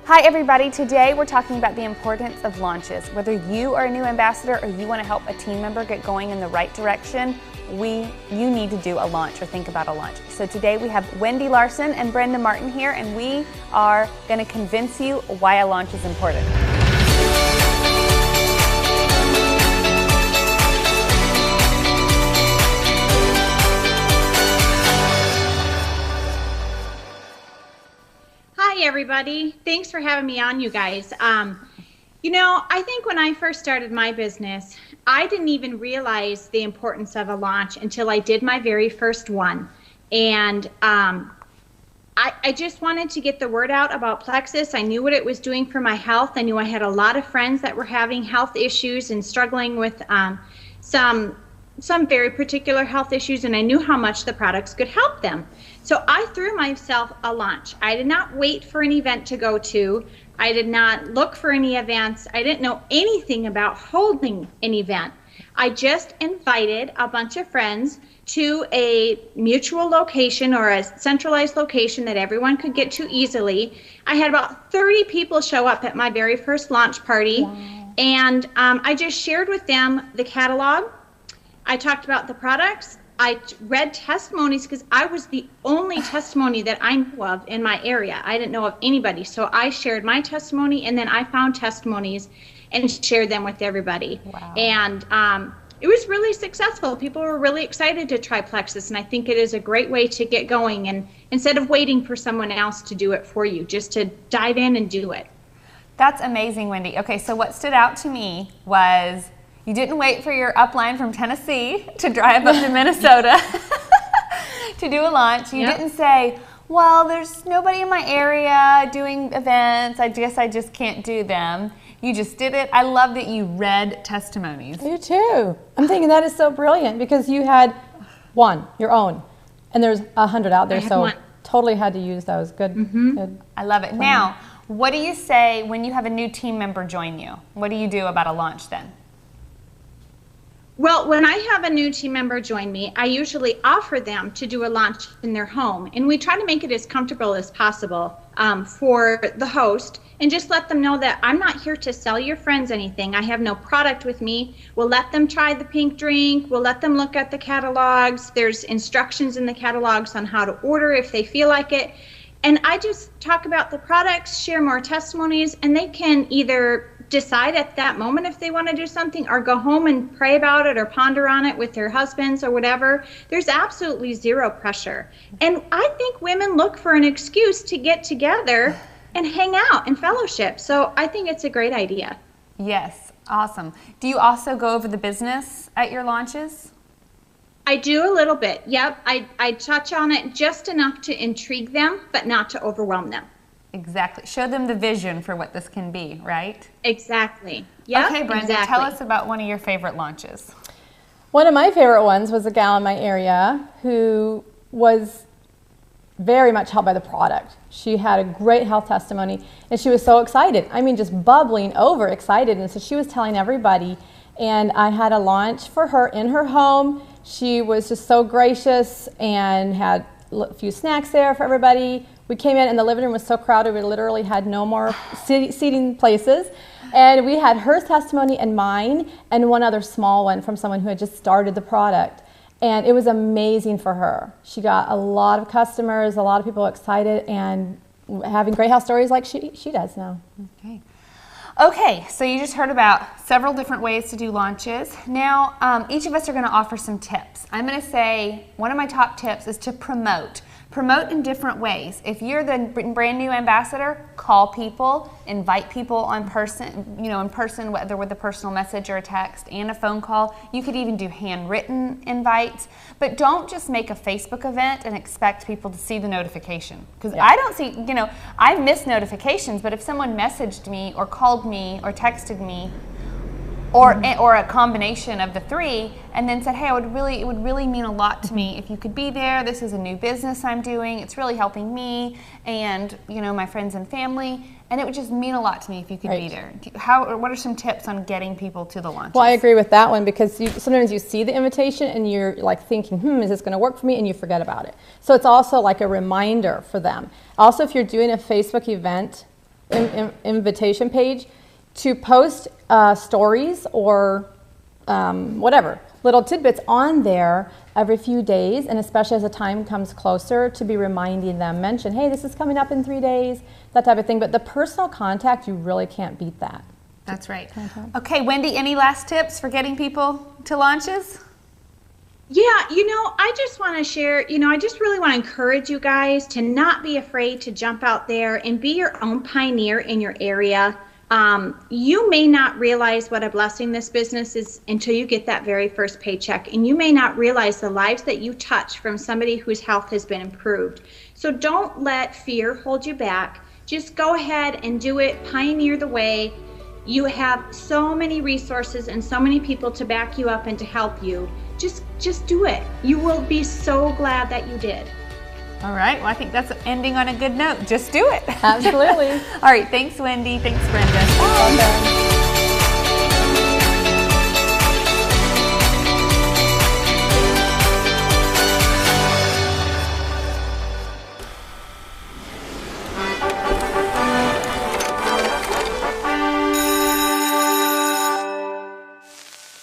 Hi everybody, today we're talking about the importance of launches. Whether you are a new ambassador or you want to help a team member get going in the right direction, you need to do a launch or think about a launch. So today we have Wendy Larson and Brenda Martin here, and we are going to convince you why a launch is important. Hi everybody, thanks for having me on, you guys. I think when I first started my business, I didn't even realize the importance of a launch until I did my very first one. And I just wanted to get the word out about Plexus. I knew what it was doing for my health. I knew I had a lot of friends that were having health issues and struggling with some very particular health issues, and I knew how much the products could help them. So I threw myself a launch. I did not wait for an event to go to. I did not look for any events. I didn't know anything about holding an event. I just invited a bunch of friends to a mutual location or a centralized location that everyone could get to easily. I had about 30 people show up at my very first launch party. Wow. And I just shared with them the catalog. I talked about the products. I read testimonies because I was the only testimony that I knew of in my area. I didn't know of anybody. So I shared my testimony, and then I found testimonies and shared them with everybody. Wow. And it was really successful. People were really excited to try Plexus, and I think it is a great way to get going. And instead of waiting for someone else to do it for you, just to dive in and do it. That's amazing, Wendy. Okay, so what stood out to me was you didn't wait for your upline from Tennessee to drive up to Minnesota to do a launch. You didn't say, well, there's nobody in my area doing events. I guess I just can't do them. You just did it. I love that you read testimonies. You too. I'm thinking that is so brilliant because you had one, your own, and there's 100 out there, so totally had to use those. Good. Mm-hmm. Good. I love it. Now, what do you say when you have a new team member join you? What do you do about a launch then? Well, when I have a new team member join me, I usually offer them to do a launch in their home. And we try to make it as comfortable as possible for the host, and just let them know that I'm not here to sell your friends anything. I have no product with me. We'll let them try the pink drink. We'll let them look at the catalogs. There's instructions in the catalogs on how to order if they feel like it. And I just talk about the products, share more testimonies, and they can either decide at that moment if they want to do something or go home and pray about it or ponder on it with their husbands or whatever. There's absolutely zero pressure. And I think women look for an excuse to get together and hang out and fellowship. So I think it's a great idea. Yes, awesome. Do you also go over the business at your launches? I do a little bit. Yep, I touch on it just enough to intrigue them, but not to overwhelm them. Exactly. Show them the vision for what this can be, right? Exactly. Yep, okay, Brenda, tell us about one of your favorite launches. One of my favorite ones was a gal in my area who was very much helped by the product. She had a great health testimony, and she was so excited. I mean, just bubbling over excited. And so she was telling everybody, and I had a launch for her in her home. She was just so gracious and had a few snacks there for everybody. We came in and the living room was so crowded we literally had no more seating places. And we had her testimony and mine and one other small one from someone who had just started the product. And it was amazing for her. She got a lot of customers, a lot of people excited and having great health stories like she does now. Okay, so you just heard about several different ways to do launches. Now, each of us are going to offer some tips. I'm going to say one of my top tips is to promote. Promote in different ways. If you're the brand new ambassador, call people, invite people in person, whether with a personal message or a text and a phone call. You could even do handwritten invites. But don't just make a Facebook event and expect people to see the notification. Because I don't see, I miss notifications, but if someone messaged me or called me or texted me, or a combination of the three, and then said, hey, it would really mean a lot to me if you could be there. This is a new business I'm doing. It's really helping me and my friends and family, and it would just mean a lot to me if you could be there. What are some tips on getting people to the launches? Well, I agree with that one because sometimes you see the invitation and you're like thinking, is this going to work for me? And you forget about it. So it's also like a reminder for them. Also, if you're doing a Facebook event, invitation page to post stories or whatever, little tidbits on there every few days, and especially as the time comes closer, to be reminding them, mention, hey, this is coming up in 3 days, that type of thing. But the personal contact, you really can't beat that. That's right. Okay, Wendy, any last tips for getting people to launches? Yeah, I just want to share, I just really want to encourage you guys to not be afraid to jump out there and be your own pioneer in your area. You may not realize what a blessing this business is until you get that very first paycheck, and you may not realize the lives that you touch from somebody whose health has been improved. So don't let fear hold you back. Just go ahead and do it. Pioneer the way. You have so many resources and so many people to back you up and to help you. Just do it. You will be so glad that you did. All right, well, I think that's ending on a good note. Just do it. Absolutely. All right, thanks, Wendy. Thanks, Brenda. Welcome.